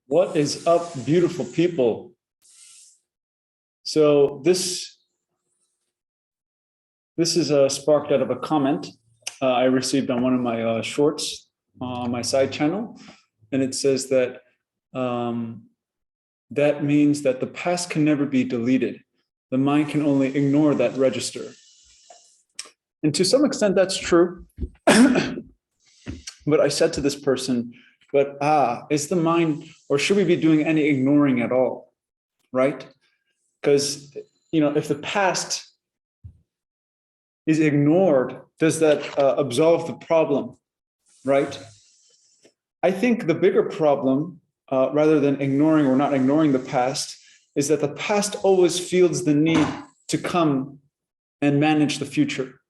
What is up, beautiful people? So this is sparked out of a comment I received on one of my shorts on my side channel, and it says that that means that the past can never be deleted. The mind can only ignore that register. And to some extent, that's true. But I said to this person, but is the mind, or should we be doing any ignoring at all, right? Because, if the past is ignored, does that absolve the problem, right? I think the bigger problem, rather than ignoring or not ignoring the past, is that the past always feels the need to come and manage the future.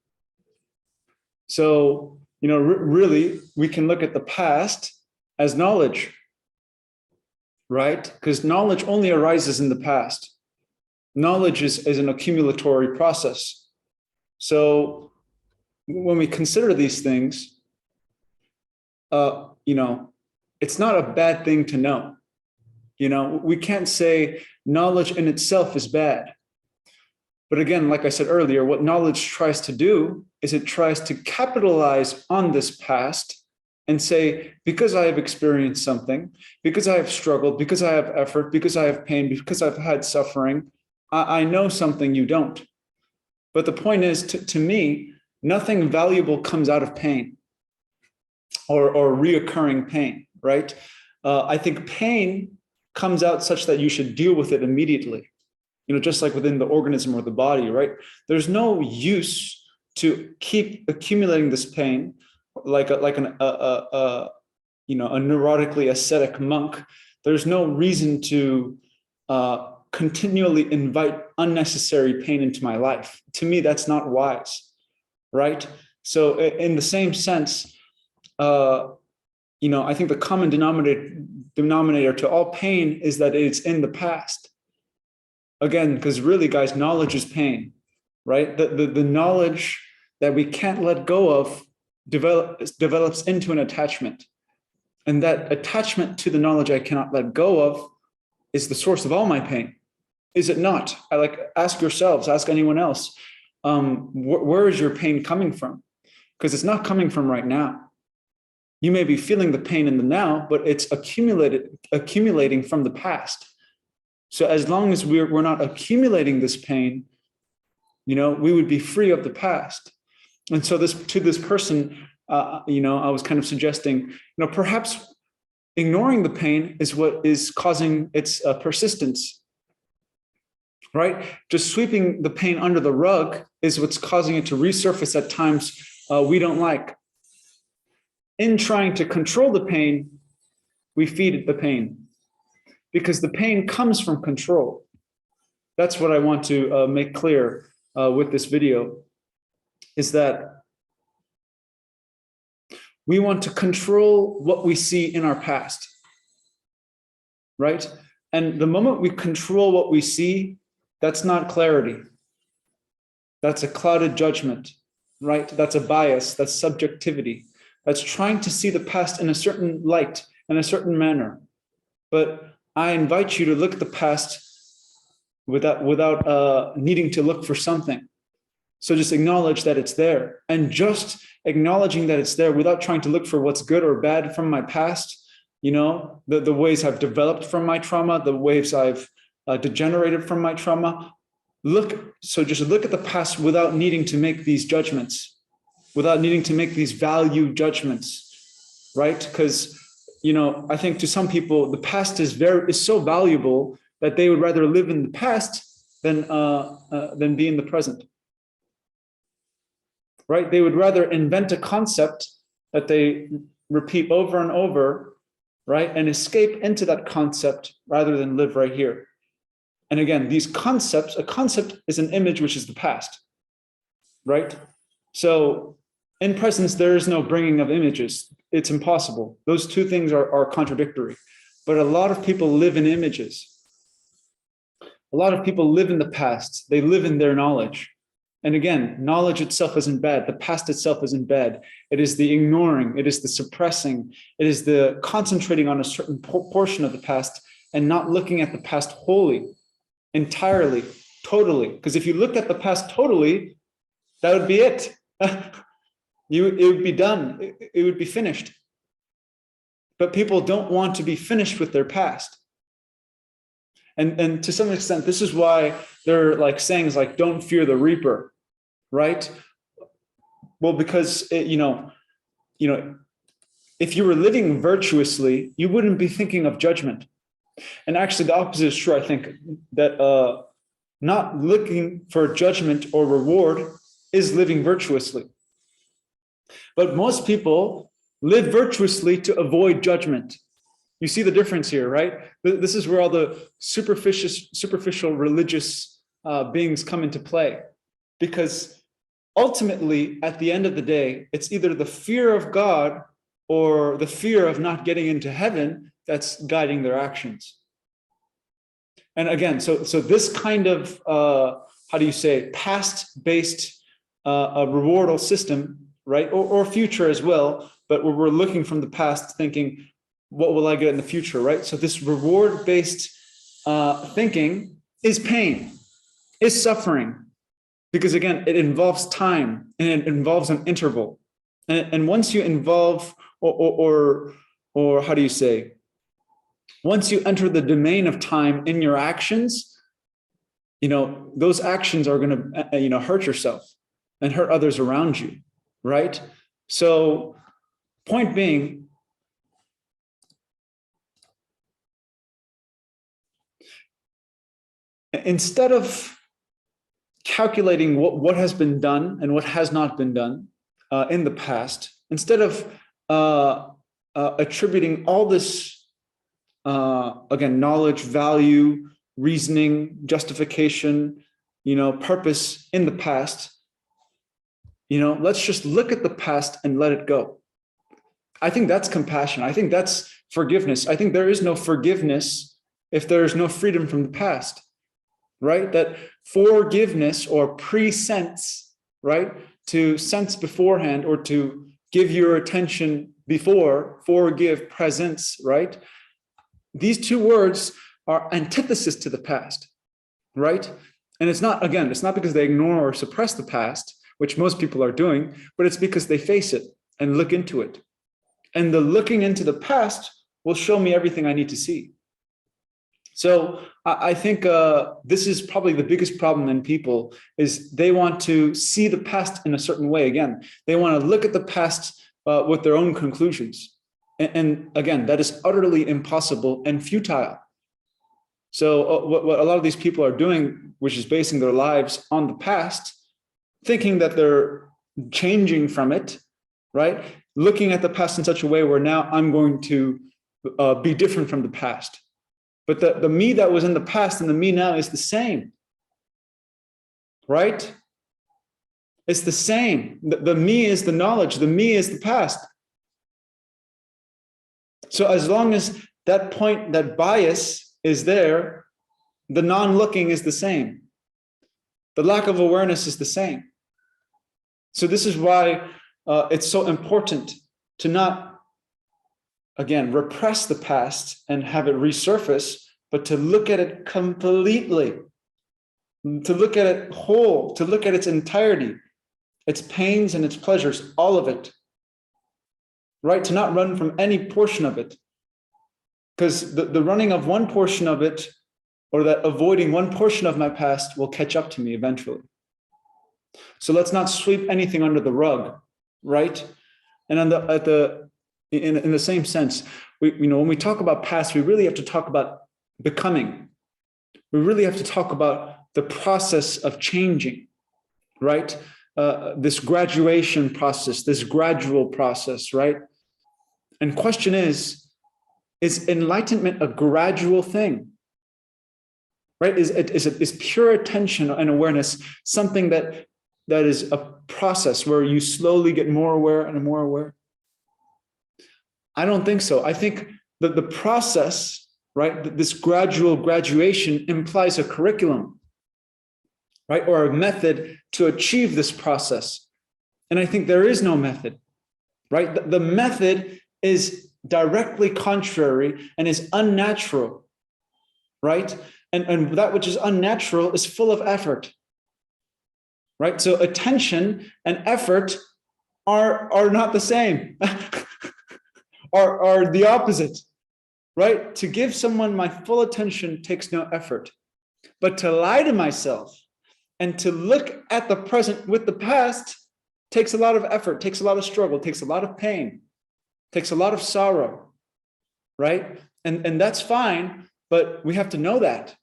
So, really, we can look at the past as knowledge, right? Because knowledge only arises in the past. Knowledge is an accumulatory process. So when we consider these things, it's not a bad thing to know. We can't say knowledge in itself is bad. But again, like I said earlier, what knowledge tries to do is it tries to capitalize on this past and say, because I have experienced something, because I have struggled, because I have effort, because I have pain, because I've had suffering, I know something you don't. But the point is, to me, nothing valuable comes out of pain or reoccurring pain, right? I think pain comes out such that you should deal with it immediately. Just like within the organism or the body, right? There's no use to keep accumulating this pain like a neurotically ascetic monk. There's no reason to continually invite unnecessary pain into my life. To me, that's not wise, right? So in the same sense, I think the common denominator to all pain is that it's in the past. Again, because really, guys, knowledge is pain, right? The knowledge that we can't let go of develops into an attachment. And that attachment to the knowledge I cannot let go of is the source of all my pain. Is it not? Ask yourselves, ask anyone else, where is your pain coming from? Because it's not coming from right now. You may be feeling the pain in the now, but it's accumulating from the past. So as long as we're not accumulating this pain, we would be free of the past. And so to this person, I was kind of suggesting, perhaps ignoring the pain is what is causing its persistence, right? Just sweeping the pain under the rug is what's causing it to resurface at times we don't like. In trying to control the pain, we feed the pain. Because the pain comes from control. That's what I want to make clear with this video, is that we want to control what we see in our past, right? And the moment we control what we see, that's not clarity. That's a clouded judgment, right? That's a bias, that's subjectivity. That's trying to see the past in a certain light, in a certain manner. But I invite you to look at the past without needing to look for something. So just acknowledge that it's there. And just acknowledging that it's there without trying to look for what's good or bad from my past, the ways I've developed from my trauma, the ways I've degenerated from my trauma. Just look at the past without needing to make these judgments, without needing to make these value judgments, right? Because I think to some people, the past is so valuable that they would rather live in the past than be in the present, right? They would rather invent a concept that they repeat over and over, right? And escape into that concept rather than live right here. And again, a concept is an image, which is the past, right? So in presence, there is no bringing of images. It's impossible. Those two things are contradictory. But a lot of people live in images. A lot of people live in the past. They live in their knowledge. And again, knowledge itself isn't bad. The past itself isn't bad. It is the ignoring, it is the suppressing, it is the concentrating on a certain portion of the past and not looking at the past wholly, entirely, totally. Because if you looked at the past totally, that would be it. It would be done. It would be finished. But people don't want to be finished with their past. And to some extent, this is why they're like sayings like, don't fear the reaper, right? Well, because, if you were living virtuously, you wouldn't be thinking of judgment. And actually the opposite is true. I think that not looking for judgment or reward is living virtuously. But most people live virtuously to avoid judgment. You see the difference here, right? This is where all the superficial religious beings come into play. Because ultimately, at the end of the day, it's either the fear of God or the fear of not getting into heaven that's guiding their actions. And again, so this kind of, past-based rewardal system, right? Or future as well, but we're looking from the past thinking, what will I get in the future, right? So this reward-based thinking is pain, is suffering, because again, it involves time and it involves an interval. And once you involve, once you enter the domain of time in your actions, those actions are going to, hurt yourself and hurt others around you, right? So point being, instead of calculating what has been done and what has not been done in the past, instead of attributing all this, knowledge, value, reasoning, justification, purpose in the past, let's just look at the past and let it go. I think that's compassion. I think that's forgiveness. I think there is no forgiveness if there is no freedom from the past. Right? That forgiveness or pre-sense, right? To sense beforehand or to give your attention before, forgive, presence, right? These two words are antithesis to the past, right? And it's not because they ignore or suppress the past, which most people are doing, but it's because they face it and look into it. And the looking into the past will show me everything I need to see. So I think this is probably the biggest problem in people is they want to see the past in a certain way. Again, they want to look at the past with their own conclusions. And again, that is utterly impossible and futile. So what a lot of these people are doing, which is basing their lives on the past, thinking that they're changing from it, right? Looking at the past in such a way where now I'm going to be different from the past. But the me that was in the past and the me now is the same, right? It's the same. The me is the knowledge. The me is the past. So as long as that point, that bias is there, the non-looking is the same. The lack of awareness is the same. So this is why it's so important to not, again, repress the past and have it resurface, but to look at it completely, to look at it whole, to look at its entirety, its pains and its pleasures, all of it, right? To not run from any portion of it, because the running of one portion of it or that avoiding one portion of my past will catch up to me eventually. So let's not sweep anything under the rug, right? And in the same sense, when we talk about past, we really have to talk about becoming. We really have to talk about the process of changing, right? This graduation process, this gradual process, right? And question is enlightenment a gradual thing, right? Is pure attention and awareness something that is a process where you slowly get more aware and more aware? I don't think so. I think that the process, right, this gradual graduation implies a curriculum. right? Or a method to achieve this process. And I think there is no method, right? The method is directly contrary and is unnatural, right? And that which is unnatural is full of effort, right? So attention and effort are not the same, are the opposite, right? To give someone my full attention takes no effort, but to lie to myself and to look at the present with the past takes a lot of effort, takes a lot of struggle, takes a lot of pain, takes a lot of sorrow, right? And that's fine, but we have to know that,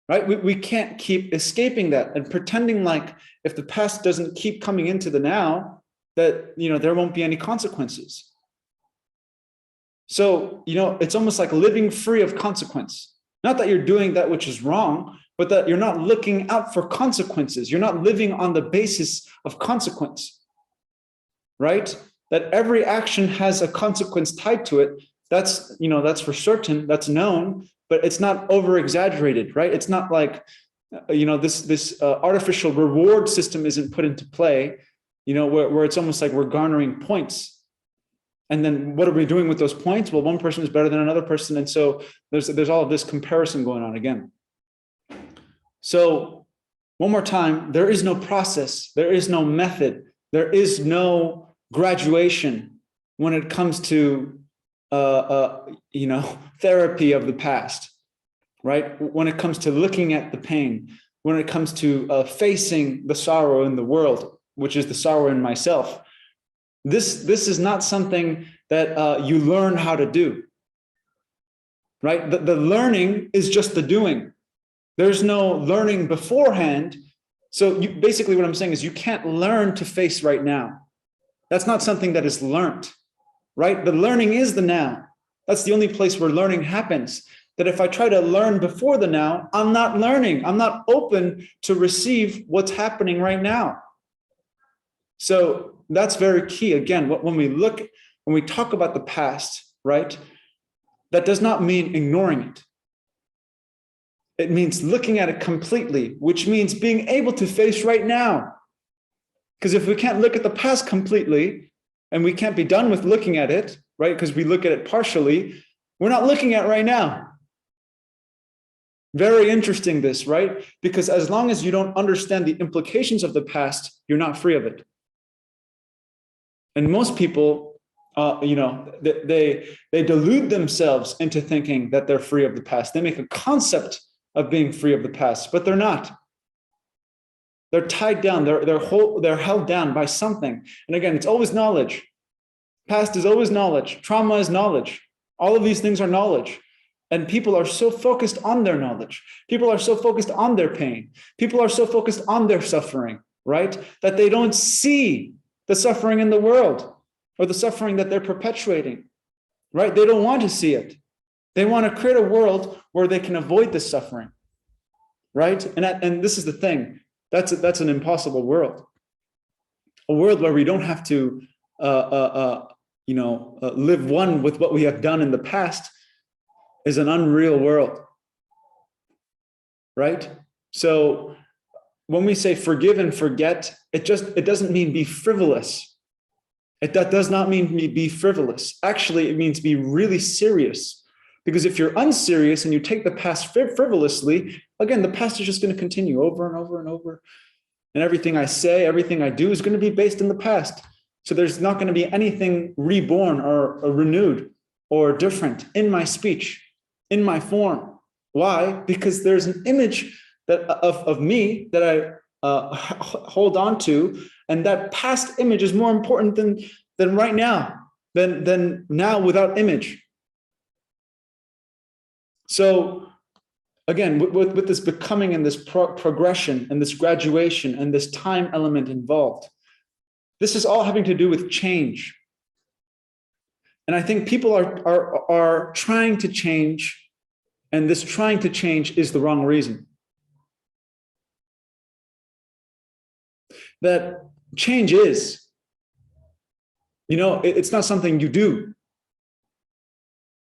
right? We can't keep escaping that and pretending like if the past doesn't keep coming into the now, that, there won't be any consequences. So, it's almost like living free of consequence. Not that you're doing that which is wrong, but that you're not looking out for consequences. You're not living on the basis of consequence, right? That every action has a consequence tied to it. That's for certain, that's known, but it's not over exaggerated, right? It's not like, this artificial reward system isn't put into play, where it's almost like we're garnering points. And then what are we doing with those points? Well, one person is better than another person. And so there's all of this comparison going on again. So one more time, there is no process, there is no method, there is no graduation when it comes to therapy of the past, right? When it comes to looking at the pain, when it comes to facing the sorrow in the world, which is the sorrow in myself. This is not something that you learn how to do, right? The learning is just the doing. There's no learning beforehand. So basically what I'm saying is you can't learn to face right now. That's not something that is learned, right? The learning is the now. That's the only place where learning happens. That if I try to learn before the now, I'm not learning. I'm not open to receive what's happening right now. So that's very key. Again, when we talk about the past, right? That does not mean ignoring it. It means looking at it completely, which means being able to face right now. Because if we can't look at the past completely and we can't be done with looking at it, right? Because we look at it partially, we're not looking at right now. Very interesting this, right? Because as long as you don't understand the implications of the past, you're not free of it. And most people, they delude themselves into thinking that they're free of the past. They make a concept of being free of the past, but they're not. They're tied down. They're held down by something. And again, it's always knowledge. Past is always knowledge. Trauma is knowledge. All of these things are knowledge. And people are so focused on their knowledge. People are so focused on their pain. People are so focused on their suffering, right? That they don't see the suffering in the world or the suffering that they're perpetuating, right? They don't want to see it. They want to create a world where they can avoid this suffering, right? And this is the thing. That's an impossible world. A world where we don't have to, live one with what we have done in the past is an unreal world, right? So when we say forgive and forget, it doesn't mean be frivolous. That does not mean be frivolous. Actually, it means be really serious. Because if you're unserious and you take the past frivolously, again, the past is just going to continue over and over and over. And everything I say, everything I do is going to be based in the past. So there's not going to be anything reborn or renewed or different in my speech, in my form. Why? Because there's an image of me that I hold on to, and that past image is more important than right now, than now without image. So again, with this becoming and this progression and this graduation and this time element involved, this is all having to do with change. And I think people are trying to change, and this trying to change is the wrong reason. That change is, it's not something you do.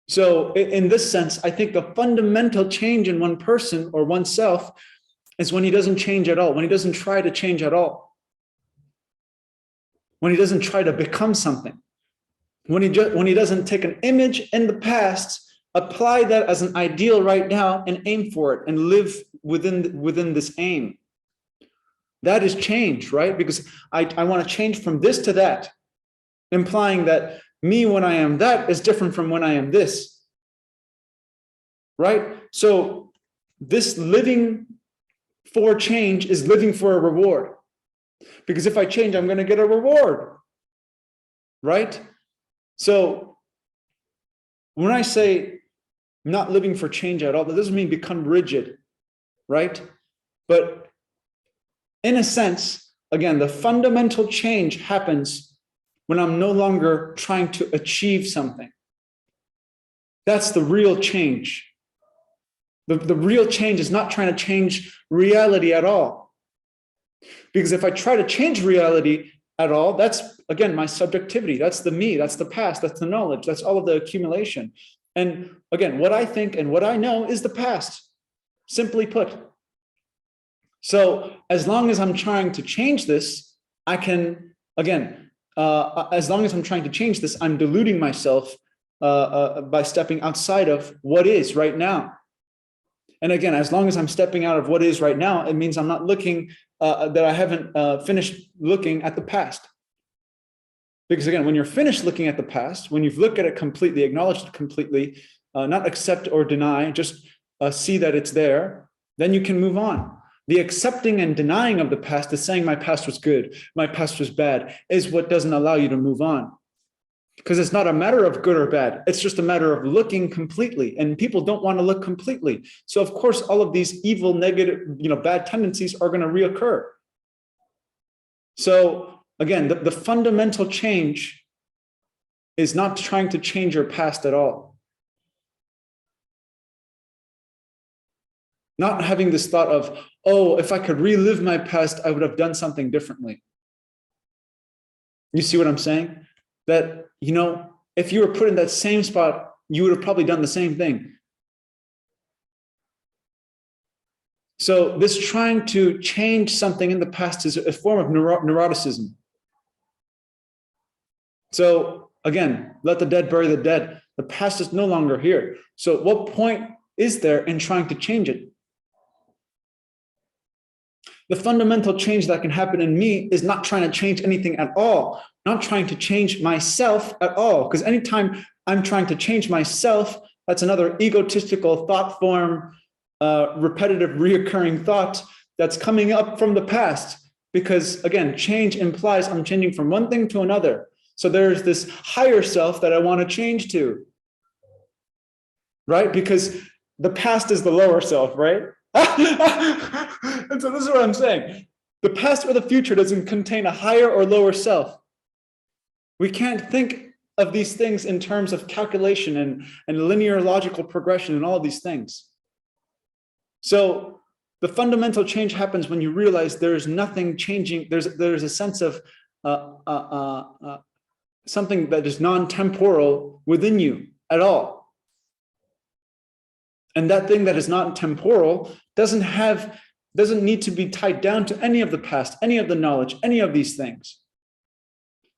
So in this sense, I think the fundamental change in one person or oneself is when he doesn't change at all, when he doesn't try to change at all, when he doesn't try to become something, when he doesn't take an image in the past, apply that as an ideal right now and aim for it and live within this aim. That is change, right? Because I want to change from this to that, implying that me when I am that is different from when I am this, right? So this living for change is living for a reward, because if I change, I'm going to get a reward, right? So when I say not living for change at all, that doesn't mean become rigid, right? But in a sense, again, the fundamental change happens when I'm no longer trying to achieve something. That's the real change. The real change is not trying to change reality at all. Because if I try to change reality at all, that's, again, my subjectivity. That's the me, that's the past, that's the knowledge, that's all of the accumulation. And again, what I think and what I know is the past, simply put. So as long as I'm trying to change this, I can, again, as long as I'm trying to change this, I'm deluding myself by stepping outside of what is right now. And again, as long as I'm stepping out of what is right now, it means I'm not looking, that I haven't finished looking at the past. Because again, when you're finished looking at the past, when you've looked at it completely, acknowledged it completely, not accept or deny, just see that it's there, then you can move on. The accepting and denying of the past is saying my past was good, my past was bad, is what doesn't allow you to move on. Because it's not a matter of good or bad. It's just a matter of looking completely. And people don't want to look completely. So of course, all of these evil, negative, bad tendencies are going to reoccur. So again, the fundamental change is not trying to change your past at all. Not having this thought of, oh, if I could relive my past, I would have done something differently. You see what I'm saying? That, if you were put in that same spot, you would have probably done the same thing. So this trying to change something in the past is a form of neuroticism. So again, let the dead bury the dead. The past is no longer here. So what point is there in trying to change it? The fundamental change that can happen in me is not trying to change anything at all, not trying to change myself at all. Because anytime I'm trying to change myself, that's another egotistical thought form, repetitive, reoccurring thought that's coming up from the past. Because again, change implies I'm changing from one thing to another. So there's this higher self that I want to change to, right? Because the past is the lower self, right? And so this is what I'm saying. The past or the future doesn't contain a higher or lower self. We can't think of these things in terms of calculation and linear logical progression and all of these things. So the fundamental change happens when you realize there's nothing changing. There's a sense of something that is non-temporal within you at all. And that thing that is not temporal doesn't need to be tied down to any of the past, any of the knowledge, any of these things.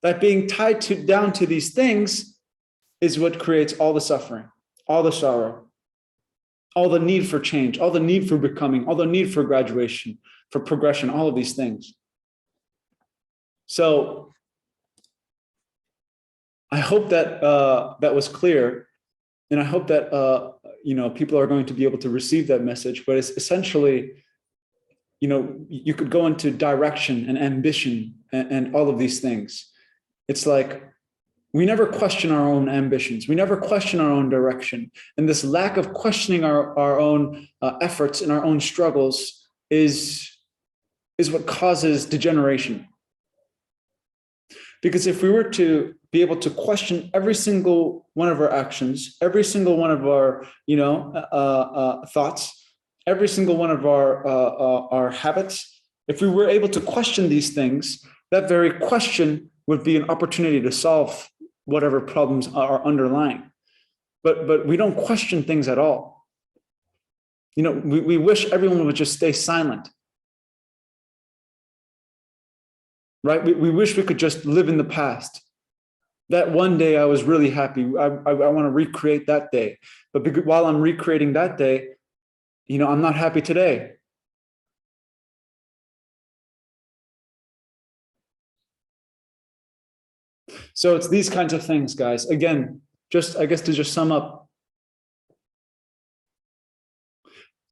That being tied down to these things is what creates all the suffering, all the sorrow, all the need for change, all the need for becoming, all the need for graduation, for progression, all of these things. So I hope that that was clear. And I hope that people are going to be able to receive that message. But it's essentially, you could go into direction and ambition and all of these things. It's like we never question our own ambitions. We never question our own direction. And this lack of questioning our own efforts and our own struggles is what causes degeneration. Because if we were to be able to question every single one of our actions, every single one of our, thoughts, every single one of our habits, if we were able to question these things, that very question would be an opportunity to solve whatever problems are underlying. But we don't question things at all. We wish everyone would just stay silent. right? We wish we could just live in the past. That one day I was really happy. I want to recreate that day. But while I'm recreating that day, I'm not happy today. So it's these kinds of things, guys. Again, I guess to just sum up.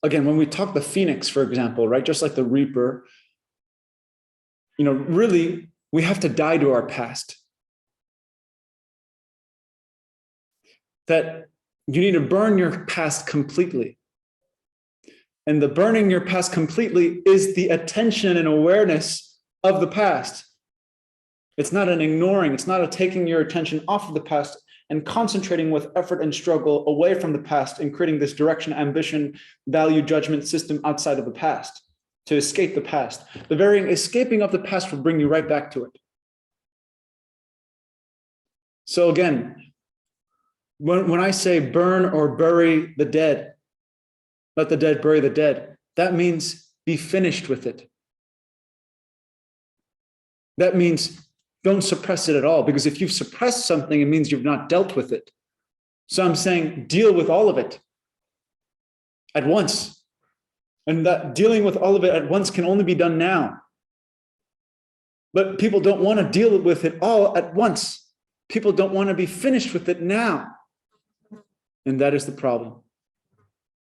Again, when we talk the phoenix, for example, right? Just like the reaper, really, we have to die to our past. That you need to burn your past completely. And the burning your past completely is the attention and awareness of the past. It's not an ignoring, it's not a taking your attention off of the past and concentrating with effort and struggle away from the past and creating this direction, ambition, value, judgment system outside of the past to escape the past. The very escaping of the past will bring you right back to it. So again, when I say burn or bury the dead, let the dead bury the dead, that means be finished with it. That means don't suppress it at all, because if you've suppressed something, it means you've not dealt with it. So I'm saying deal with all of it at once. And that dealing with all of it at once can only be done now. But people don't want to deal with it all at once. People don't want to be finished with it now. And that is the problem.